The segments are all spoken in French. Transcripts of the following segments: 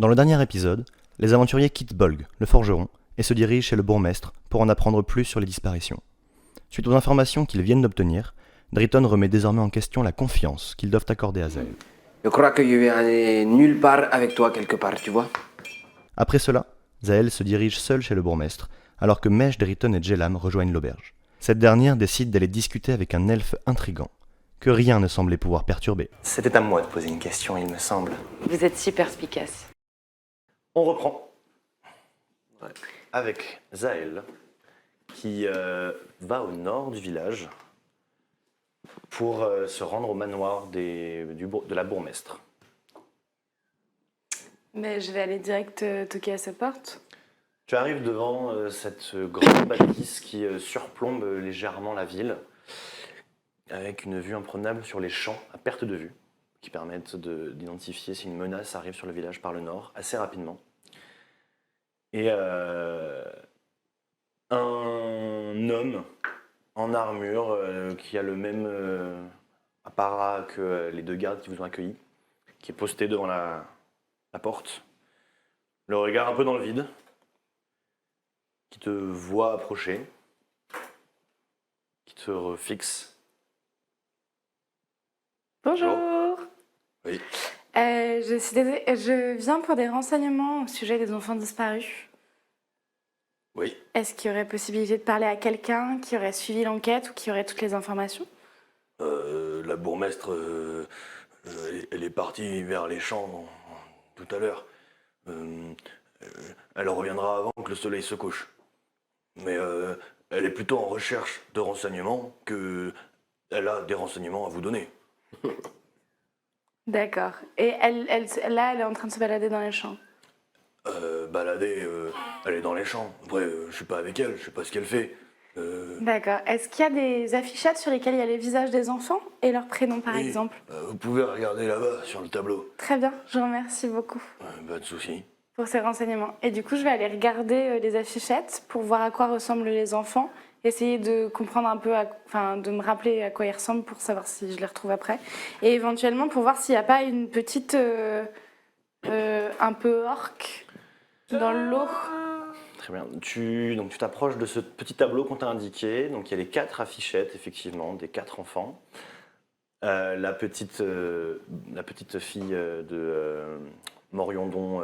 Dans le dernier épisode, les aventuriers quittent Bolg, le forgeron, et se dirigent chez le bourgmestre pour en apprendre plus sur les disparitions. Suite aux informations qu'ils viennent d'obtenir, Driton remet désormais en question la confiance qu'ils doivent accorder à Zael. Je crois que je vais aller nulle part avec toi quelque part, tu vois. Après cela, Zael se dirige seul chez le bourgmestre, alors que Mèche, Driton et Jelam rejoignent l'auberge. Cette dernière décide d'aller discuter avec un elfe intrigant, que rien ne semblait pouvoir perturber. C'était à moi de poser une question, il me semble. Vous êtes si perspicace. On reprend. Avec Zael, qui va au nord du village pour se rendre au manoir de la bourgmestre. Mais je vais aller direct toquer à sa porte. Tu arrives devant cette grande bâtisse qui surplombe légèrement la ville, avec une vue imprenable sur les champs à perte de vue, qui permettent d'identifier si une menace arrive sur le village par le nord assez rapidement. Et un homme en armure qui a le même apparat que les deux gardes qui vous ont accueillis, qui est posté devant la porte, le regard un peu dans le vide, qui te voit approcher, qui te refixe. Bonjour. Oui. Je viens pour des renseignements au sujet des enfants disparus. Oui. Est-ce qu'il y aurait possibilité de parler à quelqu'un qui aurait suivi l'enquête ou qui aurait toutes les informations ? La bourgmestre, elle est partie vers les champs tout à l'heure. Elle reviendra avant que le soleil se couche. Mais elle est plutôt en recherche de renseignements qu'elle a des renseignements à vous donner. D'accord. Et là, elle est en train de se balader dans les champs. Balader, elle est dans les champs. Après, je suis pas avec elle, je sais pas ce qu'elle fait. D'accord. Est-ce qu'il y a des affichettes sur lesquelles il y a les visages des enfants et leurs prénoms, par exemple ? Vous pouvez regarder là-bas, sur le tableau. Très bien, je vous remercie beaucoup Pas de souci. pour ces renseignements. Et du coup, je vais aller regarder les affichettes pour voir à quoi ressemblent les enfants, essayer de comprendre un peu, de me rappeler à quoi ils ressemblent pour savoir si je les retrouve après. Et éventuellement pour voir s'il n'y a pas une petite, un peu orque dans l'eau. Très bien. Tu t'approches de ce petit tableau qu'on t'a indiqué. Donc il y a les 4 affichettes, effectivement, des 4 enfants. La petite fille de Moriondon,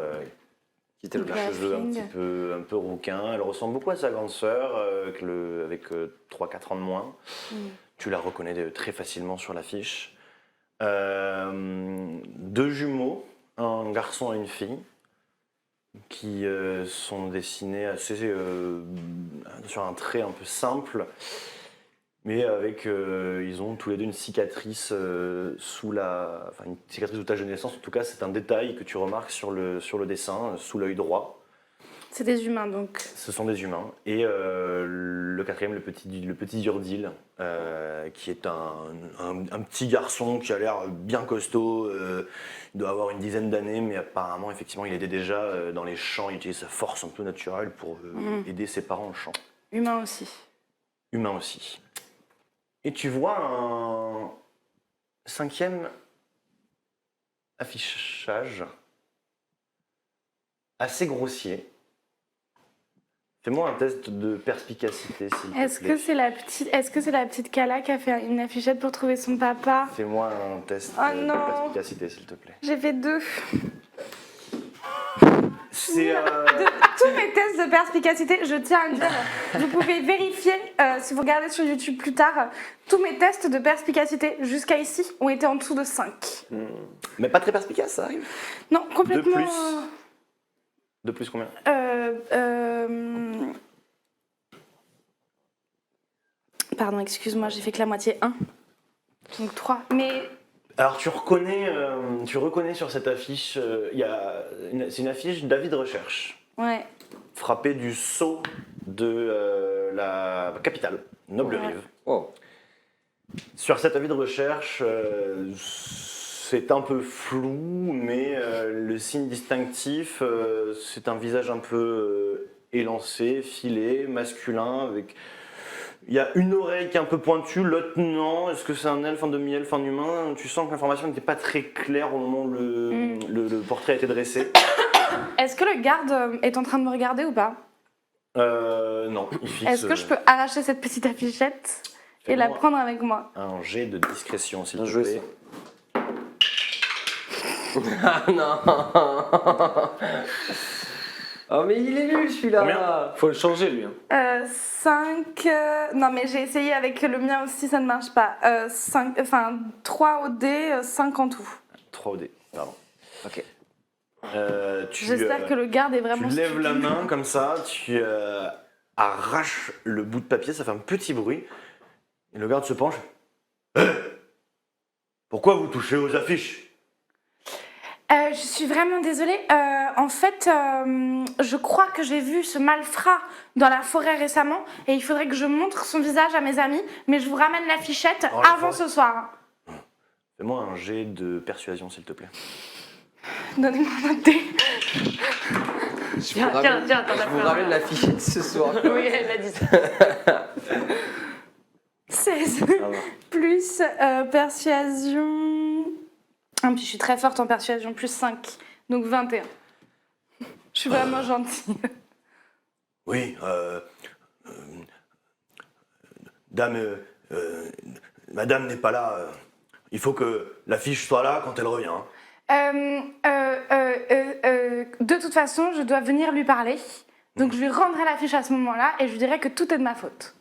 qui était le cheveu un peu rouquin. Elle ressemble beaucoup à sa grande sœur, avec 3-4 ans de moins. Tu la reconnais très facilement sur l'affiche. 2 jumeaux, un garçon et une fille, qui sont dessinés assez sur un trait un peu simple, mais ils ont tous les deux une cicatrice une cicatrice d'outage de naissance. En tout cas, c'est un détail que tu remarques sur le dessin, sous l'œil droit. C'est des humains, donc. Ce sont des humains. Et le 4e, le petit Yurdil, qui est un petit garçon qui a l'air bien costaud. Il doit avoir une dizaine d'années, mais apparemment, effectivement, il aidait déjà dans les champs. Il utilise sa force un peu naturelle pour aider ses parents au champ. Humains aussi. Humain aussi. Et tu vois un 5e affichage assez grossier. Fais-moi un test de perspicacité, s'il te plaît. Est-ce que c'est la petite Kala qui a fait une affichette pour trouver son papa ? Fais-moi un test de perspicacité, s'il te plaît. J'ai fait 2. C'est Tous mes tests de perspicacité, je tiens à le dire, vous pouvez vérifier, si vous regardez sur YouTube plus tard, tous mes tests de perspicacité jusqu'à ici ont été en dessous de 5. Mais pas très perspicace, ça arrive. Non, complètement. De plus combien ? Pardon, excuse-moi, j'ai fait que la moitié 1. Donc 3. Mais. Alors tu reconnais sur cette affiche, c'est une affiche d'avis de recherche. Ouais. Frappée du sceau de la capitale, Noble-Rive. Oh. Sur cet avis de recherche, c'est un peu flou, mais le signe distinctif, c'est un visage un peu élancé, filé, masculin, avec Il y a une oreille qui est un peu pointue, l'autre non. Est-ce que c'est un elfe, un demi-elfe, un humain? Tu sens que l'information n'était pas très claire au moment où le portrait a été dressé. Est-ce que le garde est en train de me regarder ou pas? Non, il fixe. Est-ce que je peux arracher cette petite affichette et la Fais-moi prendre avec moi? un jet de discrétion, s'il te Bien joué, plaît. Ah non. Oh mais il est nul celui-là. Combien? Faut le changer lui. Hein. 5. Non, mais j'ai essayé avec le mien aussi, ça ne marche pas. 3 au dé, 5 en tout. 3 au dé, pardon. Ok. J'espère que le garde est vraiment. Tu lèves la stupide. main comme ça, tu arraches le bout de papier, ça fait un petit bruit. Et le garde se penche. Pourquoi vous touchez aux affiches? Je suis vraiment désolée. En fait, je crois que j'ai vu ce malfrat dans la forêt récemment et il faudrait que je montre son visage à mes amis, mais je vous ramène l'affichette Dans la avant forêt. ce soir. Fais-moi un jet de persuasion, s'il te plaît. Donnez-moi un dé. Tiens, je vous ramène la fichette ce soir. Oui, elle a dit ça. 16 Ça va. plus persuasion. Ah, puis je suis très forte en persuasion, plus 5, donc 21. Je suis vraiment gentille. Oui, dame, madame n'est pas là. Il faut que l'affiche soit là quand elle revient. Hein. De toute façon, je dois venir lui parler. Donc je lui rendrai l'affiche à ce moment-là et je lui dirai que tout est de ma faute.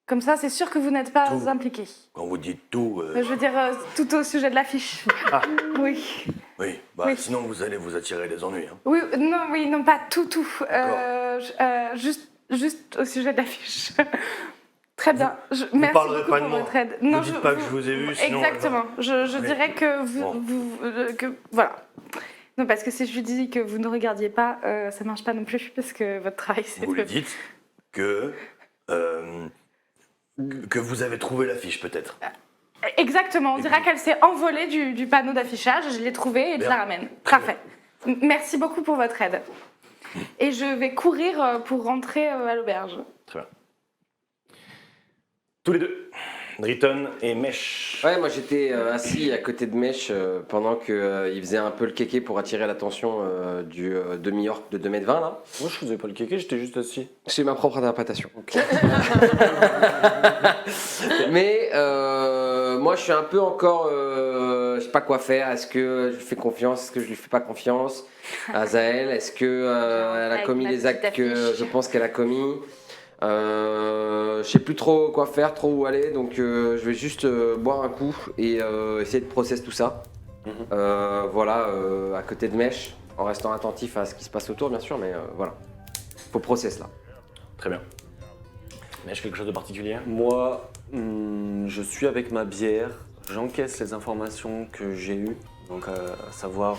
Comme ça, c'est sûr que vous n'êtes pas Tout. impliqué. Quand vous dites tout, Je veux dire, tout au sujet de l'affiche. Oui. oui, bah, Oui. sinon vous allez vous attirer des ennuis. Hein. Oui, non, pas tout. Juste au sujet de l'affiche. Très bien. Merci parlerez beaucoup pas de pour moi. votre aide. Vous dites pas que je vous ai vu, sinon... Exactement. Je Oui. dirais que voilà. Non, parce que si je lui dis que vous ne regardiez pas, ça marche pas non plus, parce que votre travail, c'est Vous lui de... dites que vous avez trouvé l'affiche, peut-être. Exactement. On dira qu'elle s'est envolée du panneau d'affichage, je l'ai trouvée et je Bien. la ramène. Parfait. Merci beaucoup pour votre aide. Et je vais courir pour rentrer à l'auberge. Très bien. Tous les deux, Driton et Mesh. Ouais, moi j'étais assis à côté de Mesh pendant qu'il faisait un peu le kéké pour attirer l'attention du demi-orc de 2,20 m là. Moi je faisais pas le kéké, j'étais juste assis. C'est ma propre interprétation. Mais moi je suis un peu encore, je sais pas quoi faire. Est-ce que je lui fais confiance? Est-ce que je lui fais pas confiance? À Zaël, est-ce que elle a Avec commis ma les actes petite que affiche. je pense qu'elle a commis? Je sais plus trop quoi faire, trop où aller, donc je vais juste boire un coup et essayer de process tout ça. Voilà, à côté de Mesh, en restant attentif à ce qui se passe autour bien sûr, mais voilà. Faut process là. Très bien. Mesh, quelque chose de particulier? Moi, je suis avec ma bière, j'encaisse les informations que j'ai eues, donc à savoir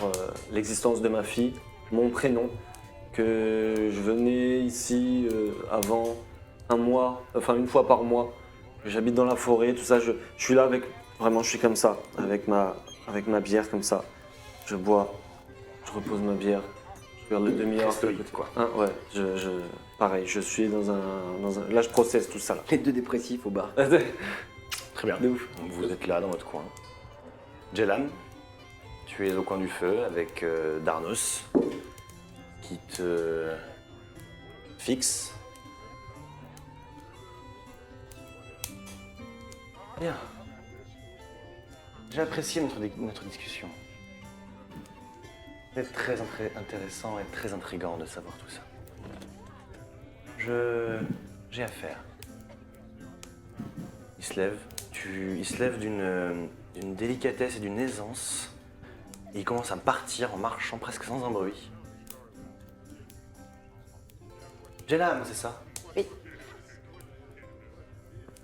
l'existence de ma fille, mon prénom, que je venais ici avant un mois, enfin une fois par mois, que j'habite dans la forêt, tout ça, je suis là avec, vraiment je suis comme ça, avec ma bière comme ça, je bois, je repose ma bière, je regarde le demi-heure. Stoïque, quoi. Hein, ouais, pareil, je suis dans un... Là je processe tout ça là. Les deux dépressifs au bar. Très bien. De ouf. Donc, vous êtes là dans votre coin. Jelan, tu es au coin du feu avec Darnos qui te fixe. Bien. J'ai apprécié notre discussion. C'est très intéressant et très intriguant de savoir tout ça. J'ai affaire. Il se lève. Il se lève d'une délicatesse et d'une aisance. Et il commence à partir en marchant presque sans un bruit. J'ai l'âme, c'est ça? Oui.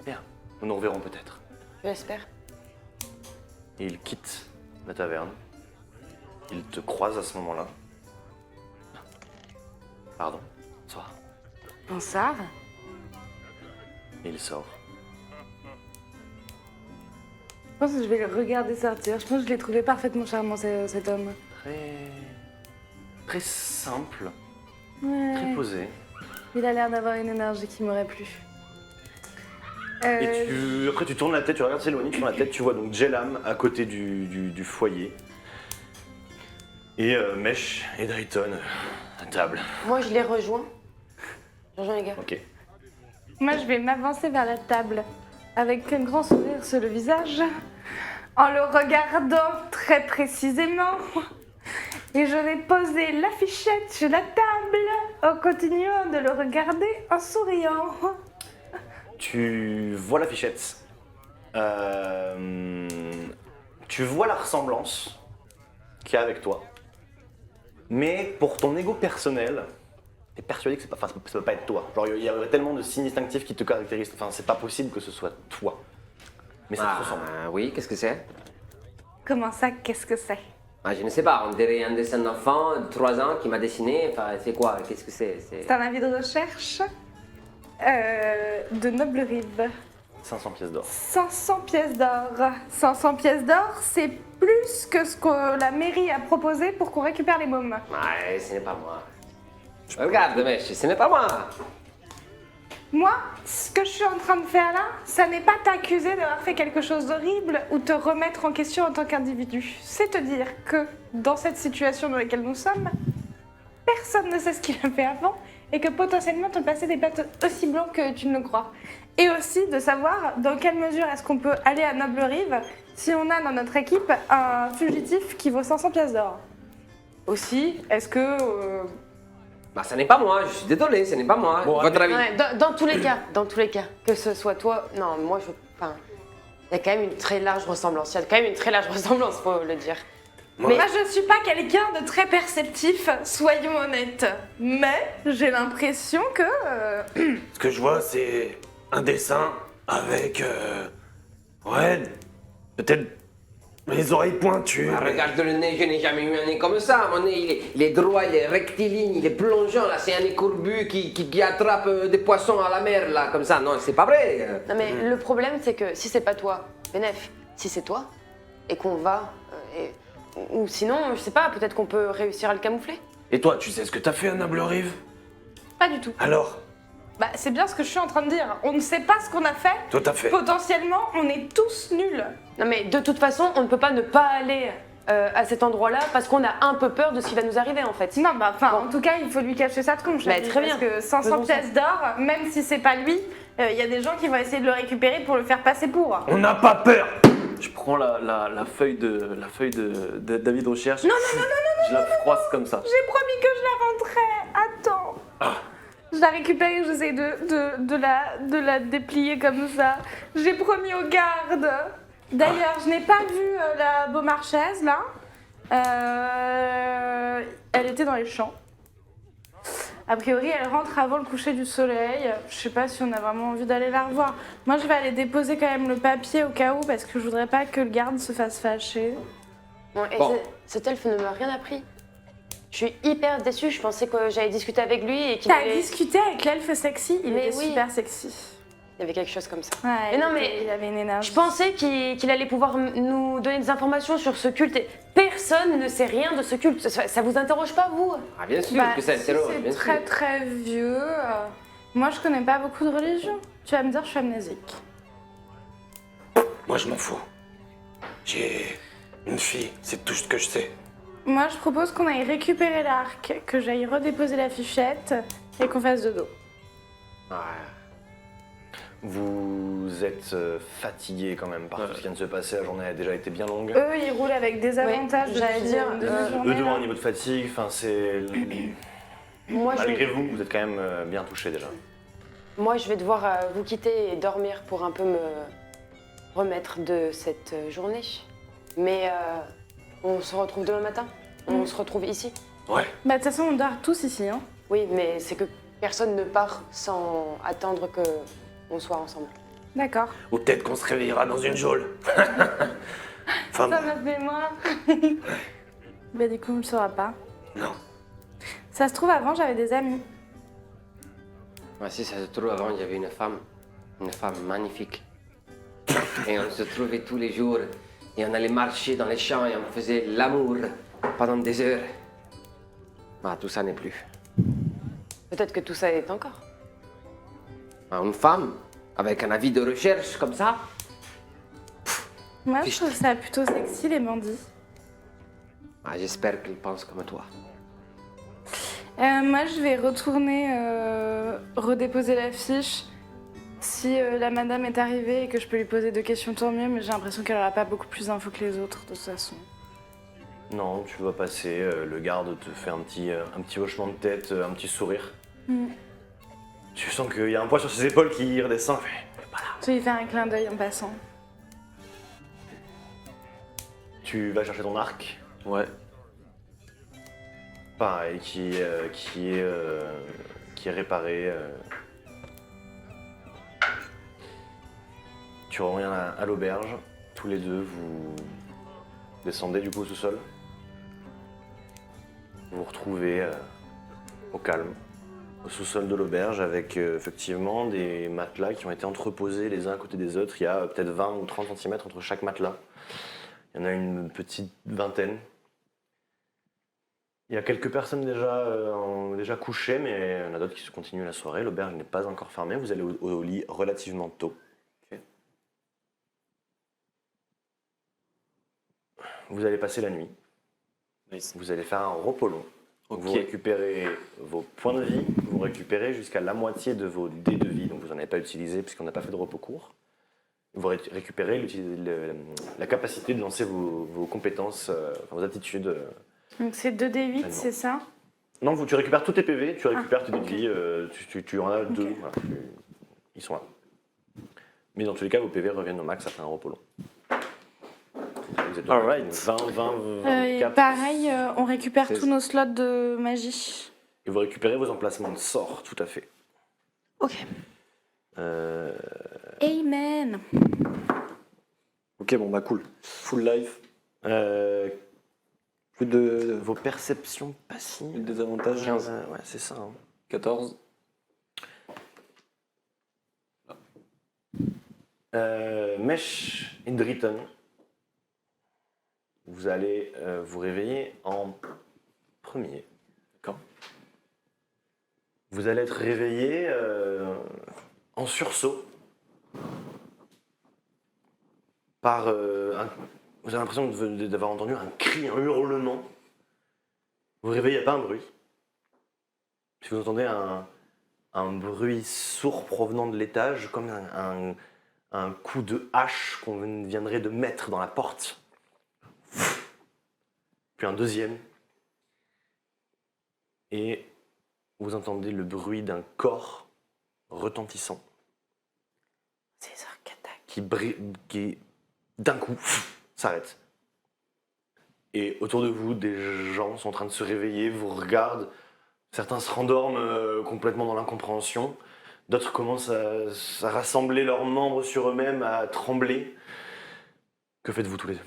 Bien. Nous nous reverrons peut-être. J'espère. Et il quitte la taverne. Il te croise à ce moment-là. Pardon. Bonsoir. Bonsoir. Et il sort. Je pense que je vais le regarder sortir. Je pense que je l'ai trouvé parfaitement charmant, cet homme. Très simple, Ouais. très posé. Il a l'air d'avoir une énergie qui m'aurait plu. Et après tu tournes la tête, tu regardes s'éloigner, tu tournes la tête, tu vois donc Jelam à côté du foyer. Et Mesh et Dayton à table. Moi, je les rejoins. Je rejoins les gars. Ok. Moi, je vais m'avancer vers la table avec un grand sourire sur le visage, en le regardant très précisément. Et je vais poser l'affichette sur la table en continuant de le regarder en souriant. Tu vois la fichette. Tu vois la ressemblance qu'il y a avec toi. Mais pour ton ego personnel, t'es persuadé que ça peut pas être toi. Genre, il y a tellement de signes distinctifs qui te caractérisent. Enfin, c'est pas possible que ce soit toi. Mais ça te ressemble. Oui, qu'est-ce que c'est? Comment ça, qu'est-ce que c'est? Je ne sais pas, on dirait un dessin d'enfant de 3 ans qui m'a dessiné. Enfin, c'est quoi? Qu'est-ce que c'est? C'est un avis de recherche de Noble Rive. 500 pièces d'or. 500 pièces d'or. 500 pièces d'or, c'est plus que ce que la mairie a proposé pour qu'on récupère les mômes. Ouais, ce n'est pas moi. Regarde, mec, ce n'est pas moi. Moi, ce que je suis en train de faire là, ça n'est pas t'accuser d'avoir fait quelque chose d'horrible ou te remettre en question en tant qu'individu. C'est te dire que dans cette situation dans laquelle nous sommes, personne ne sait ce qu'il a fait avant et que potentiellement ton passé n'est pas aussi blanc que tu ne le crois. Et aussi de savoir dans quelle mesure est-ce qu'on peut aller à Noble Rive si on a dans notre équipe un fugitif qui vaut 500 pièces d'or. Aussi, est-ce que... Ça n'est pas moi, je suis désolé, ce n'est pas moi. Bon, Votre avis? Ouais, dans tous les cas, que ce soit toi, non, moi je, enfin, il y a quand même une très large ressemblance. Il y a quand même une très large ressemblance, faut le dire. Moi, je suis pas quelqu'un de très perceptif, soyons honnêtes. Mais j'ai l'impression que... Ce que je vois, c'est un dessin avec. Ouais. Peut-être les oreilles pointues. Regarde le nez, je n'ai jamais eu un nez comme ça. Mon nez, il est droit, il est rectiligne, il est plongeant. Là, c'est un nez courbu qui attrape des poissons à la mer, là, comme ça. Non, c'est pas vrai. Non mais le problème c'est que si c'est pas toi, Benef, si c'est toi, et qu'on va, ou sinon, je sais pas, peut-être qu'on peut réussir à le camoufler. Et toi, tu sais ce que t'as fait à Noble Rive? Pas du tout. Alors, Bah, c'est bien ce que je suis en train de dire. On ne sait pas ce qu'on a fait. toi t'as fait. Potentiellement, on est tous nuls. Non mais de toute façon, on ne peut pas ne pas aller à cet endroit-là parce qu'on a un peu peur de ce qui va nous arriver en fait. Non, bah, enfin, en tout cas, il faut lui cacher ça de con. Bah, très bien. Parce que 500 Faisons ça. pièces d'or, même si c'est pas lui, il y a des gens qui vont essayer de le récupérer pour le faire passer pour. On n'a pas peur. Je prends la feuille de David Recherche. Non, je la froisse comme ça. J'ai promis que je la rentrais. Attends. Je la récupère et j'essaie de la déplier comme ça. J'ai promis aux gardes. D'ailleurs, je n'ai pas vu la Beaumarchese, là. Elle était dans les champs. A priori, elle rentre avant le coucher du soleil. Je sais pas si on a vraiment envie d'aller la revoir. Moi, je vais aller déposer quand même le papier au cas où, parce que je voudrais pas que le garde se fasse fâcher. Bon, et Bon. cet elfe ne m'a rien appris. Je suis hyper déçue, je pensais que j'allais discuter avec lui et qu'il T'as allait... discuté avec l'elfe sexy? Il Mais était oui. super sexy. Il y avait quelque chose comme ça. Ouais, Mais non, mais il avait une énergie. Je pensais qu'il allait pouvoir nous donner des informations sur ce culte et personne ne sait rien de ce culte. Ça vous interroge pas, vous? Ah, bien sûr Bah, que ça si interroge, c'est bien très sûr. très vieux. Moi, je connais pas beaucoup de religions. Tu vas me dire, je suis amnésique. Moi, je m'en fous. J'ai une fille, c'est tout ce que je sais. Moi, je propose qu'on aille récupérer l'arc, que j'aille redéposer la fichette et qu'on fasse dodo. Ouais. Vous êtes fatigué quand même par tout ce qui vient de se passer. La journée a déjà été bien longue. Eux, ils roulent avec des avantages. j'allais depuis dire, une demi-journée, Eux deux ont là. un niveau de fatigue. Enfin, c'est. Moi, Malgré vous, vous êtes quand même bien touché déjà. Moi, je vais devoir vous quitter et dormir pour un peu me remettre de cette journée. Mais on se retrouve demain matin. On se retrouve ici. Ouais. Bah, de toute façon, on dort tous ici, hein. Oui, mais c'est que personne ne part sans attendre que on soit ensemble. D'accord. Ou peut-être qu'on se réveillera dans une geôle. Enfin, Ça m'a fait moi. Bah, du coup, on le saura pas. non. Ça se trouve, avant, j'avais des amis. Ouais, si ça se trouve, avant, il y avait une femme magnifique. Et on se trouvait tous les jours, et on allait marcher dans les champs, et on faisait l'amour pendant des heures. Bah, tout ça n'est plus. Peut-être que tout ça est encore. Une femme, avec un avis de recherche comme ça, Moi, je trouve ça plutôt sexy, les bandits. Ah, j'espère qu'elle pense comme toi. Moi, je vais retourner redéposer la fiche. Si la madame est arrivée et que je peux lui poser 2 questions, tant mieux, mais j'ai l'impression qu'elle n'aura pas beaucoup plus d'infos que les autres, de toute façon. Non, tu vas passer, le garde te fait un petit hochement de tête, un petit sourire. Tu sens qu'il y a un poids sur ses épaules qui redescend. Il fait, Je vais lui faire un clin d'œil en passant. tu vas chercher ton arc, Ouais. pareil, qui est réparé. Tu reviens à l'auberge. Tous les deux, vous descendez du coup au sous-sol. Vous vous retrouvez au calme, au sous-sol de l'auberge, avec effectivement des matelas qui ont été entreposés les uns à côté des autres. Il y a peut-être 20 ou 30 cm entre chaque matelas. Il y en a une petite vingtaine. Il y a quelques personnes déjà couchées, mais il y en a d'autres qui se continuent la soirée. L'auberge n'est pas encore fermée. Vous allez au lit relativement tôt. Vous allez passer la nuit. Nice. Vous allez faire un repos long. Ok. Vous récupérez vos points de vie, vous récupérez jusqu'à la moitié de vos dés de vie, donc vous n'en avez pas utilisé puisqu'on n'a pas fait de repos court. Vous récupérez la capacité de lancer vos compétences, vos aptitudes. Donc c'est 2d8, non. c'est ça? Non, tu récupères tous tes PV, tu récupères tes dés de vie, tu en as 2, voilà, ils sont là. Mais dans tous les cas, vos PV reviennent au max après un repos long. Vous êtes Alright. 20, Et 24. pareil, on récupère 16. tous nos slots de magie. Et vous récupérez vos emplacements de sorts, tout à fait. Ok. Amen. Ok, bon, bah cool. Full life. Plus de Vos perceptions passives. désavantages. 15. Ouais, c'est ça. Hein. 14. Mesh et Driton, vous allez vous réveiller en premier. D'accord. Vous allez être réveillé en sursaut par vous avez l'impression d'avoir entendu un cri, un hurlement. Vous vous réveillez, il n'y a pas un bruit. Puis vous entendez un bruit sourd provenant de l'étage, comme un coup de hache qu'on viendrait de mettre dans la porte. Puis un deuxième. Et vous entendez le bruit d'un corps retentissant C'est ça qui attaque. qui d'un coup s'arrête. Et autour de vous, des gens sont en train de se réveiller, vous regardent. Certains se rendorment complètement dans l'incompréhension. D'autres commencent à rassembler leurs membres sur eux-mêmes, à trembler. Que faites-vous tous les deux?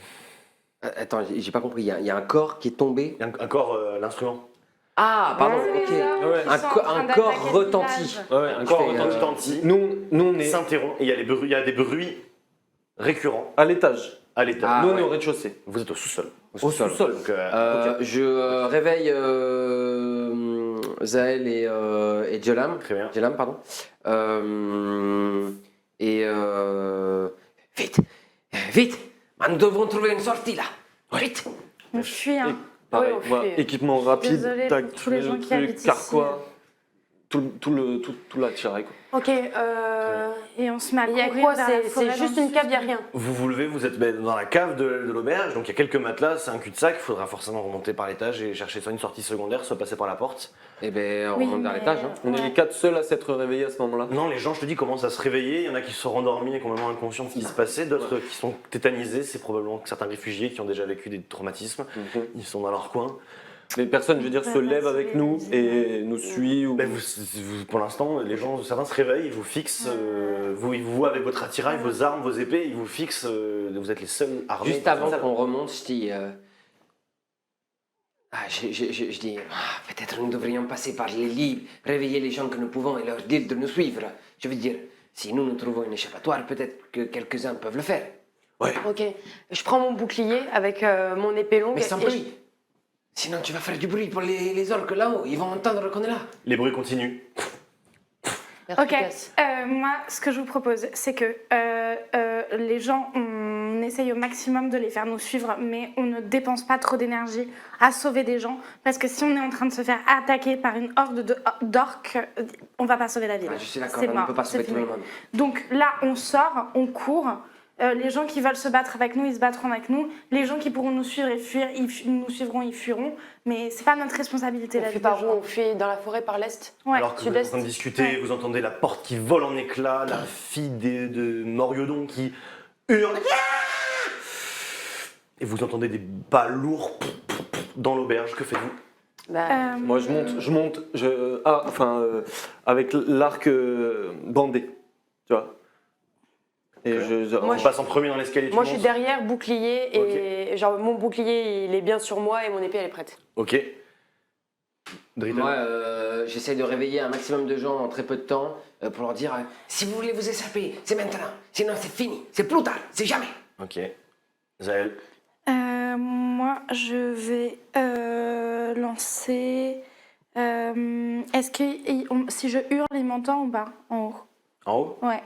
Attends, j'ai pas compris. Il y a un corps qui est tombé. Un corps, l'instrument. Ah, pardon, C'est ok. les hommes Ouais. qui Un sont en co- train un d'attaquer corps le retenti. village. Ouais, Un corps fait, retentissant Nous, on est s'interrompt et il y a des bruits récurrents à l'étage. à l'étage. Ah, Nous, on ouais. est au rez-de-chaussée. Vous êtes au sous-sol. Au sous-sol. Donc, Ok. Je réveille Zaël et Jolam. très bien. Jolam, pardon. Vite, vite, nous devons trouver une sortie là. Vite. On fuit, hein. Pareil, Ouais, on voilà, fuit. équipement rapide, Désolée tac, pour tous les tu mets gens le qui truc, habitent ici. carquois, tout l'attirail, quoi. Ok, Et on se met à il y a courir quoi? vers la C'est forêt juste dans le une cave, il n'y a sud. rien. Vous vous levez, vous êtes dans la cave de l'auberge, donc il y a quelques matelas, c'est un cul-de-sac, il faudra forcément remonter par l'étage et chercher soit une sortie secondaire, soit passer par la porte. Eh ben, on Oui, monte vers mais- l'étage. Hein. On est les 4 seuls à s'être réveillés à ce moment-là. Non, les gens, je te dis, commencent à se réveiller, il y en a qui se sont rendormis et complètement inconscients de ce qui se passait, d'autres qui sont tétanisés, c'est probablement certains réfugiés qui ont déjà vécu des traumatismes, ils sont dans leur coin. Les personnes, je veux dire, se lèvent avec nous et nous suivent. Ou... Ben, pour l'instant, les gens, certains se réveillent, ils vous fixent, ils vous voient avec votre attirail, vos armes, vos épées, ils vous fixent, vous êtes les seuls armés. Juste avant qu'on remonte, je dis. Je dis, peut-être nous devrions passer par les lits, réveiller les gens que nous pouvons et leur dire de nous suivre. Je veux dire, si nous trouvons une échappatoire, peut-être que quelques-uns peuvent le faire. Ok, je prends mon bouclier avec mon épée longue. Mais sans et je- bruit. Sinon, tu vas faire du bruit pour les orques là-haut. Ils vont entendre qu'on est là. Les bruits continuent. Ok, moi, ce que je vous propose, c'est que les gens ont on essaye au maximum de les faire nous suivre, mais on ne dépense pas trop d'énergie à sauver des gens, parce que si on est en train de se faire attaquer par une horde d'orques, on va pas sauver la ville. Je suis d'accord, C'est on ne mort, peut pas c'est sauver tout le fini. monde. Donc là, on sort, on court. Les gens qui veulent se battre avec nous, ils se battront avec nous. Les gens qui pourront nous suivre et fuir, nous suivront, ils fuiront. Mais c'est pas notre responsabilité. On la fuit vie par des où? gens. On fuit dans la forêt par l'est? Ouais. Alors que vous êtes en Sud-est. train de discuter, Ouais. vous entendez la porte qui vole en éclats, la fille de Moriodon qui hurle. Et vous entendez des pas lourds dans l'auberge. Que faites-vous? Bah, Moi, je monte, avec l'arc bandé, tu vois. Et Moi, On passe en premier dans l'escalier. tu moi, je suis montes. derrière, bouclier, et genre mon bouclier, il est bien sur moi et mon épée, elle est prête. Ok. Dritten. Moi, j'essaye de réveiller un maximum de gens en très peu de temps pour leur dire si vous voulez vous échapper, c'est maintenant. Sinon, c'est fini. C'est plus tard. C'est jamais. Ok. Zaël. Moi, je vais lancer. Est-ce que si je hurle, il m'entend ou pas en haut? En haut. Ouais.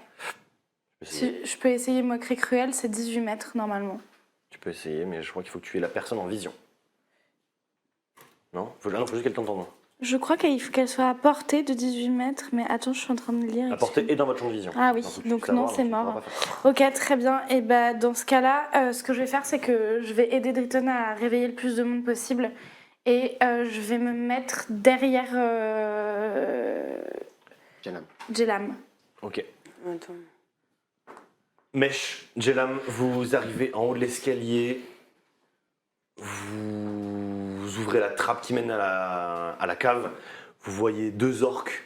Tu peux essayer. Si je peux essayer moquerie cruelle, c'est 18 mètres normalement. Tu peux essayer, mais je crois qu'il faut que tu aies la personne en vision. Non, faut juste qu'elle t'entende. Je crois qu'il faut qu'elle soit à portée de 18 mètres, mais attends, je suis en train de lire. À portée et dans votre champ de vision. Ah oui, faut que tu donc puisses non, savoir, c'est tu pourras mort. pas faire. Ok, très bien. Et bah, dans ce cas-là, ce que je vais faire, c'est que je vais aider Dritten à réveiller le plus de monde possible. Et je vais me mettre derrière Jelam. Jelam. Ok. Attends. Mesh, Jelam, vous arrivez en haut de l'escalier. Vous ouvrez la trappe qui mène à la cave. Vous voyez deux orques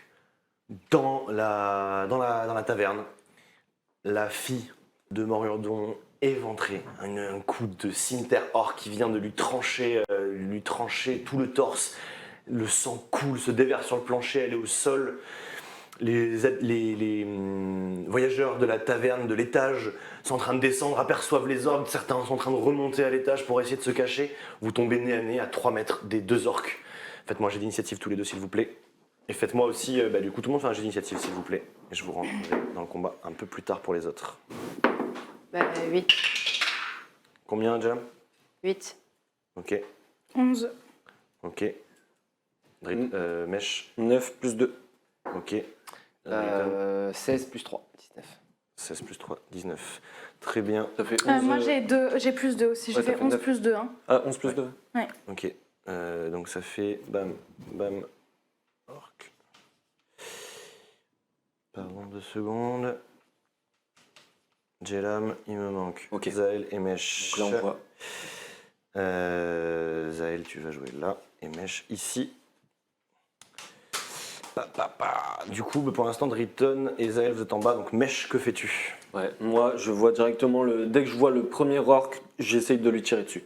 dans la taverne. La fille de Moriordon éventrée. Un coup de cimetière orc qui vient de lui trancher tout le torse. Le sang coule, se déverse sur le plancher, elle est au sol. Les voyageurs de la taverne de l'étage sont en train de descendre, aperçoivent les orques, certains sont en train de remonter à l'étage pour essayer de se cacher. Vous tombez nez à nez à 3 mètres des deux orques. Faites-moi un jet d'initiative tous les deux s'il vous plaît. Et faites-moi aussi, du coup tout le monde fait un jet d'initiative s'il vous plaît. Et je vous rentrerai dans le combat un peu plus tard pour les autres. Bah, 8. Combien Jam? 8. Ok, 11. ok. Mesh, 9 plus 2. ok. 16 plus 3, 19. 16 plus 3, 19. Très bien. Ça fait 11. Moi, j'ai plus 2 aussi. Ouais, J'ai ça fait fait 11 9. plus 2. Hein. Ah, 11 plus 2. Ok, donc ça fait bam, bam, orc. Pardon 2 secondes. Jelam, il me manque. Ok. Zaël et Mesh. Donc là, on voit. Zaël, tu vas jouer là et Mesh ici. Du coup, pour l'instant, Dritten et Zaël, vous êtes en bas. Donc Mesh, que fais-tu? Ouais, moi, je vois directement dès que je vois le premier orc, j'essaye de lui tirer dessus.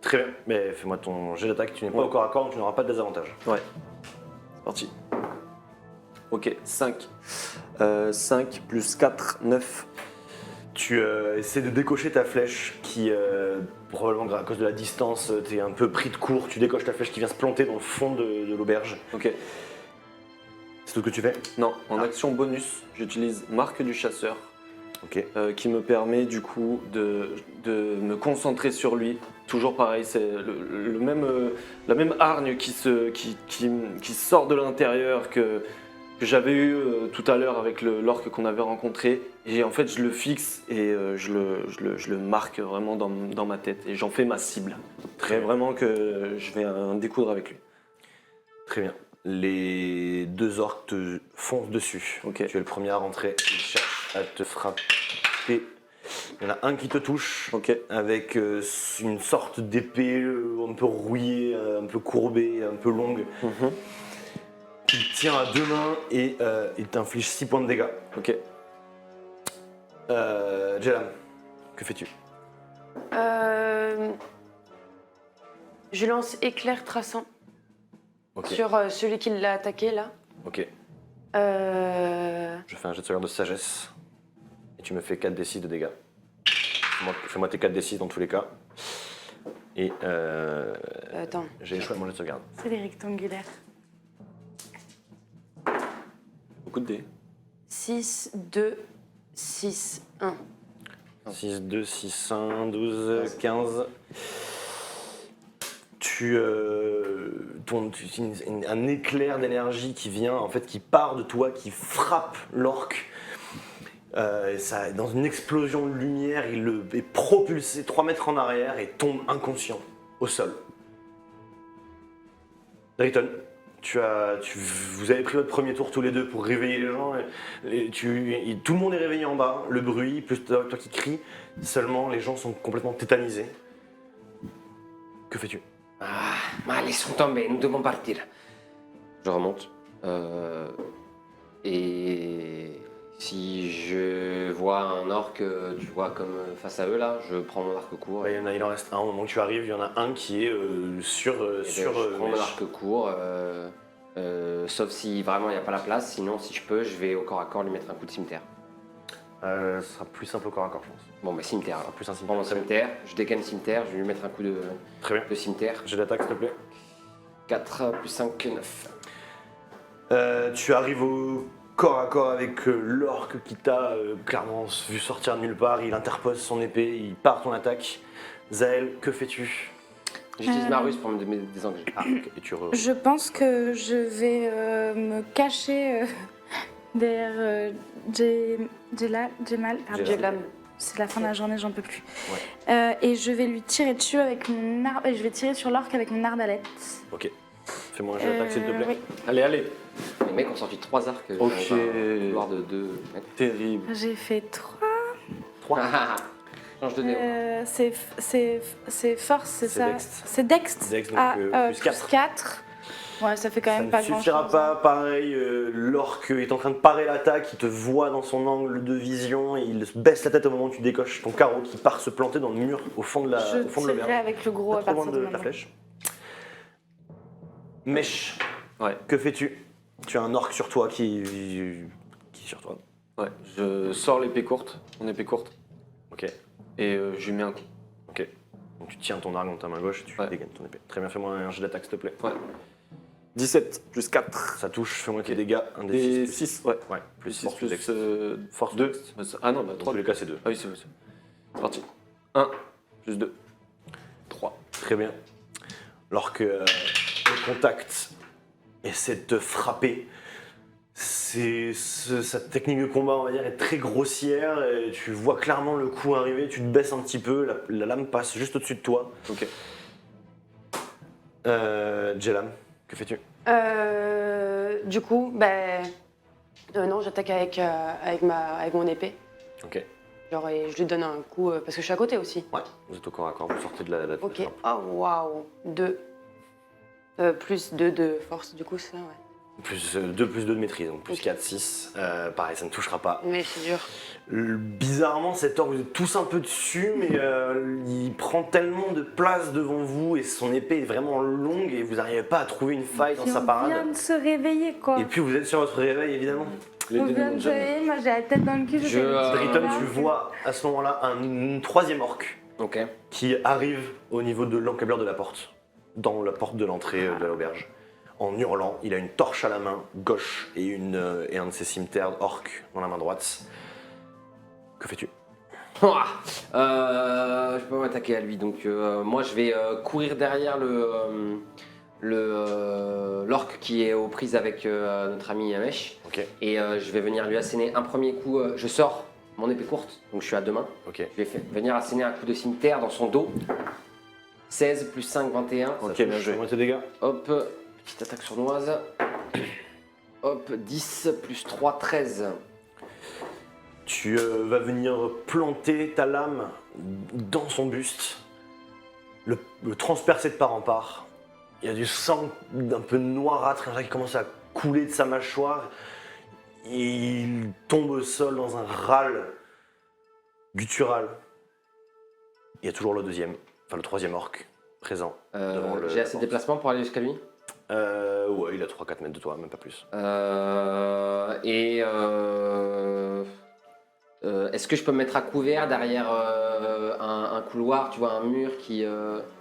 Très bien. Mais fais-moi ton jet d'attaque. Tu n'es pas Ouais. au corps à corps, donc tu n'auras pas de désavantage. Ouais. C'est parti. Ok, 5. 5 plus 4, 9. Tu essaies de décocher ta flèche qui, probablement à cause de la distance, t'es un peu pris de court. Tu décoches ta flèche qui vient se planter dans le fond de l'auberge. Ok. C'est tout ce que tu fais? Non, en action bonus, j'utilise marque du chasseur, Ok. qui me permet du coup de me concentrer sur lui. Toujours pareil, c'est la même hargne qui sort de l'intérieur que j'avais eu tout à l'heure avec l'orque qu'on avait rencontré. Et en fait, je le fixe et je le marque vraiment dans ma tête. Et j'en fais ma cible. Très vraiment que je vais en découdre avec lui. Très bien. Les deux orques te foncent dessus. Ok. Tu es le premier à rentrer. Ils cherchent à te frapper. Il y en a un qui te touche Ok. avec une sorte d'épée un peu rouillée, un peu courbée, un peu longue. Mhm. Il tient à deux mains et il t'inflige 6 points de dégâts. Ok. Jelam, que fais-tu? Je lance éclair traçant Ok. sur celui qui l'a attaqué là. Ok. Euh, Je fais un jet de sauvegarde de sagesse. Et tu me fais 4d6 de dégâts. Fais-moi tes 4d6 dans tous les cas. Et Attends. j'ai échoué à mon jet de sauvegarde. C'est les rectangulaires. Beaucoup de dés. 6, 2, 6, 1. 6, 2, 6, 1, 12, 15. Un éclair d'énergie qui vient, en fait, qui part de toi, qui frappe l'orque. Dans une explosion de lumière, il est propulsé 3 mètres en arrière et tombe inconscient au sol. Drayton, vous avez pris votre premier tour tous les deux pour réveiller les gens. Tout le monde est réveillé en bas, le bruit, plus toi qui cries. Seulement, les gens sont complètement tétanisés. Que fais-tu? Laissons tomber, nous devons partir. Je remonte. Et si je vois un orc, tu vois, comme face à eux là, je prends mon arc court. Ouais, il en reste un. Au moment où tu arrives, il y en a un qui est sur. Je prends mon arc court, sauf si vraiment il n'y a pas la place. Sinon, si je peux, je vais au corps à corps lui mettre un coup de cimetière. Ce sera plus simple au corps à corps, je pense. Bon, bah cimetière alors. Plus un Je prends mon cimetière, je décale le cimetière, je vais lui mettre un coup Très bien. de cimetière. J'ai l'attaque, s'il te plaît. 4 plus 5, 9. Tu arrives au corps à corps avec l'orque qui t'a clairement vu sortir de nulle part. Il interpose son épée, il part ton attaque. Zael, que fais-tu? J'utilise ma ruse pour me désengager. Ah, ok. Et Je pense que je vais me cacher derrière Jemal. Pardon. Jelam. C'est la fin de la journée, j'en peux plus. Et je vais lui tirer dessus avec mon arme. Je vais tirer sur l'orque avec mon arbalète. Ok. Fais-moi un jet d'attaque, s'il te plaît. Oui. Allez. Les mecs ont sorti 3 arcs. Ok. Dans un couloir de 2 mètres. Terrible. J'ai fait 3. 3. Change de néo. C'est force, c'est C'est ça? dext. C'est dext. Dext, donc, plus 4. Ouais, ça fait quand Ça même ne pas grand chose. suffira pas, pareil, l'orque est en train de parer l'attaque, il te voit dans son angle de vision, et il baisse la tête au moment où tu décoches ton carreau qui part se planter dans le mur au fond de Je l'auberge. tirerai avec le gros à Pas trop loin partir de de la maintenant. flèche. Mèche, Ouais. que fais-tu? Tu as un orque sur toi qui est sur toi. Ouais. Je sors l'épée courte, mon épée courte, Ok, et je lui mets un coup. ok. Donc tu tiens ton arc dans ta main gauche et tu Ouais. dégaines ton épée. Très bien, fais-moi un jet d'attaque s'il te plaît. Ouais. 17 plus 4. Ça touche, fais-moi tes dégâts, un des Et 6. 6, ouais. Ouais, plus 6 6 plus plus dex. force 2. Ah non, bah Dans 3. tous les cas, c'est 2. Ah oui, c'est possible. C'est parti. 1 plus 2. 3. Très bien. Lorsque le contact essaie de te frapper, sa technique de combat, on va dire, est très grossière. Et tu vois clairement le coup arriver, tu te baisses un petit peu, la lame passe juste au-dessus de toi. Ok. Jelam, que fais-tu? Du coup, non, j'attaque avec mon épée. Ok. Genre, et je lui donne un coup, parce que je suis à côté aussi. Ouais, vous êtes au corps à corps, vous sortez de la Ok. fenêtre. Oh, waouh. 2. Plus 2 de force, du coup, ça, ouais. Plus 2 plus 2 de maîtrise, donc plus Ok. 4, 6. Pareil, ça ne touchera pas. Mais c'est dur. Bizarrement, cet orque, vous êtes tous un peu dessus, mais il prend tellement de place devant vous et son épée est vraiment longue et vous n'arrivez pas à trouver une faille dans Puis sa on parade. vient de se réveiller, quoi. Et puis vous êtes sur votre réveil, évidemment. On vient de se réveiller, moi j'ai la tête dans le cul. sais pas. Driton, tu vois à ce moment-là un troisième orque Ok. qui arrive au niveau de l'encablure de la porte, dans la porte de l'entrée de l'auberge. En hurlant, il a une torche à la main gauche et un de ses cimetières orques dans la main droite. Que fais-tu? Je peux m'attaquer à lui, donc moi je vais courir derrière l'orque qui est aux prises avec notre ami Yamesh. Ok, Et je vais venir lui asséner un premier coup. Je sors mon épée courte, donc je suis à 2 mains. ok. Je vais venir asséner un coup de cimetière dans son dos. 16 plus 5, 21. Ok, bien joué. Fais-moi tes dégâts. Hop, petite attaque sournoise. Hop, 10 plus 3, 13. Tu vas venir planter ta lame dans son buste, le transpercer de part en part. Il y a du sang un peu noirâtre qui commence à couler de sa mâchoire. Il tombe au sol dans un râle guttural. Il y a toujours le troisième orque présent. devant le- J'ai assez de déplacement pour aller jusqu'à lui. Ouais, il a 3-4 mètres de toi, même pas plus. Est-ce que je peux me mettre à couvert derrière un couloir, tu vois, un mur qui...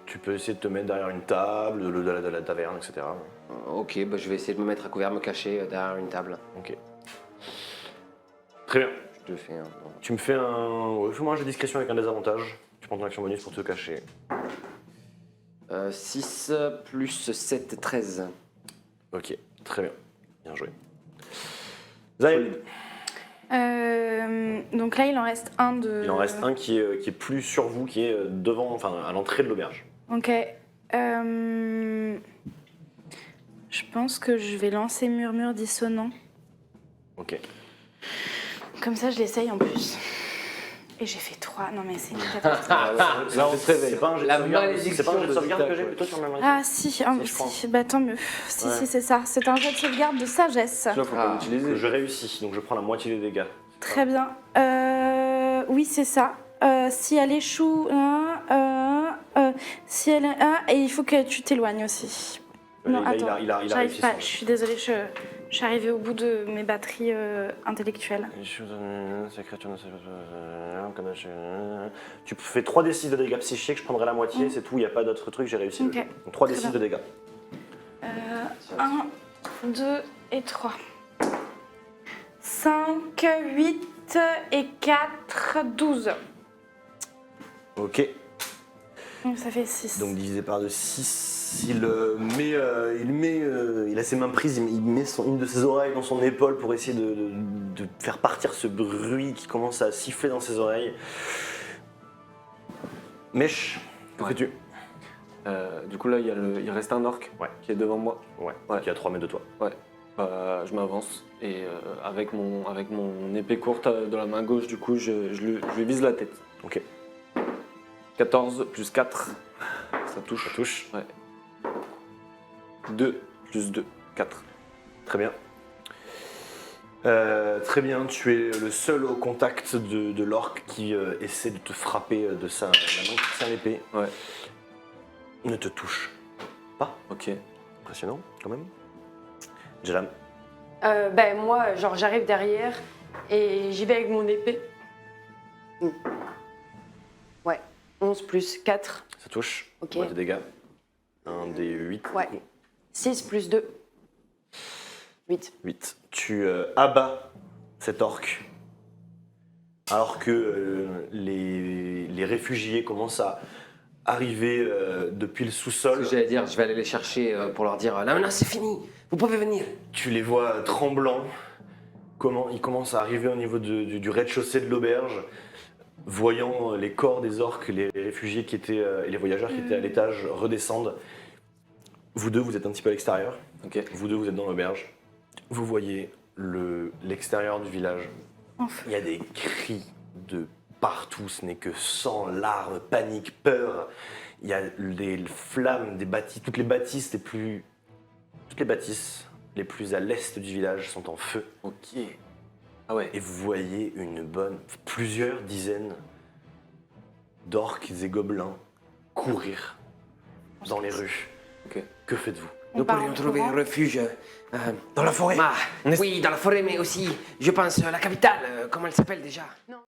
Tu peux essayer de te mettre derrière une table, de la taverne, etc. Ok, bah, je vais essayer de me mettre à couvert, me cacher derrière une table. Ok. Très bien. Je le fais. Hein. Tu me fais un... ouais, fais-moi un jeu de discrétion avec un désavantage. Tu prends ton action bonus pour te cacher. 6 plus 7, 13. Ok, très bien. Bien joué. Zaïd, Donc là, il en reste un de. il en reste un qui est plus sur vous, qui est devant, enfin à l'entrée de l'auberge. Ok. Je pense que je vais lancer murmure dissonant. Ok. Comme ça, je l'essaye en plus. Et j'ai fait 3. Non, mais c'est une catastrophe. Là, on se réveille. C'est pas un jet de La sauvegarde, malédiction c'est pas un jet de de sauvegarde que Zita, j'ai quoi. plutôt sur ma main. Ah, si, je crois. si, bah tant mieux. Si, Ouais. si, c'est ça. C'est un jet de sauvegarde de sagesse. Tu vois, faut pas l'utiliser. Je réussis, donc je prends la moitié des dégâts. Très bien. Oui, c'est ça. Si elle échoue, si elle, et il faut que tu t'éloignes aussi. Non, attends, il a j'arrive réussi. pas. Je suis désolée, je suis arrivée au bout de mes batteries intellectuelles. Tu fais 3d6 de dégâts psychiques, je prendrai la moitié, c'est tout, il n'y a pas d'autre truc, j'ai réussi. Ok. Le jeu. Donc 3d6 Très de dégâts. 1, 2 et 3. 5, 8 et 4, 12. Ok, Donc ça fait 6. donc divisé par 6, il a ses mains prises, il met une de ses oreilles dans son épaule pour essayer de faire partir ce bruit qui commence à siffler dans ses oreilles. Mèche, que Ouais. fais-tu? Du coup, là, il reste un orc Ouais. qui est devant moi. Ouais, Ouais. qui est à 3 mètres de toi. Je m'avance et avec mon épée courte de la main gauche, du coup, je lui vise la tête. Ok, 14 plus 4, ça touche. ça touche. 2 plus 2, 4. Très bien. Très bien, tu es le seul au contact de l'orque qui essaie de te frapper de la main qui tient l'épée. Ouais. Ne te touche. Ok. Impressionnant, quand même. Jalam. Ben moi, genre j'arrive derrière et j'y vais avec mon épée. Ouais, 11 plus 4, Ça touche. Ok. On voit tes dégâts. 1 des 8. Ouais. 6 plus 2, 8. 8. Tu abats cet orque. Alors que les réfugiés commencent à arriver depuis le Ce sous-sol. que j'allais dire, je vais aller les chercher pour leur dire là maintenant c'est fini, vous pouvez venir. Tu les vois tremblants. Ils commencent à arriver au niveau du rez-de-chaussée de l'auberge. Voyant les corps des orques, les réfugiés qui étaient, et les voyageurs qui étaient à l'étage redescendent. Vous deux, vous êtes un petit peu à l'extérieur. Ok. Vous deux, vous êtes dans l'auberge. Vous voyez l'extérieur du village. Enfin. Il y a des cris de partout. Ce n'est que sang, larmes, panique, peur. Il y a des flammes, des bâtisses. Toutes les bâtisses les plus à l'est du village sont en feu. Ok. Ah ouais. Et vous voyez plusieurs dizaines d'orques et gobelins courir dans les rues. Ok. Que faites-vous? Nous part pourrions en trouver courant. refuge. Dans la forêt. Oui, dans la forêt, mais aussi, je pense, la capitale, comment elle s'appelle déjà?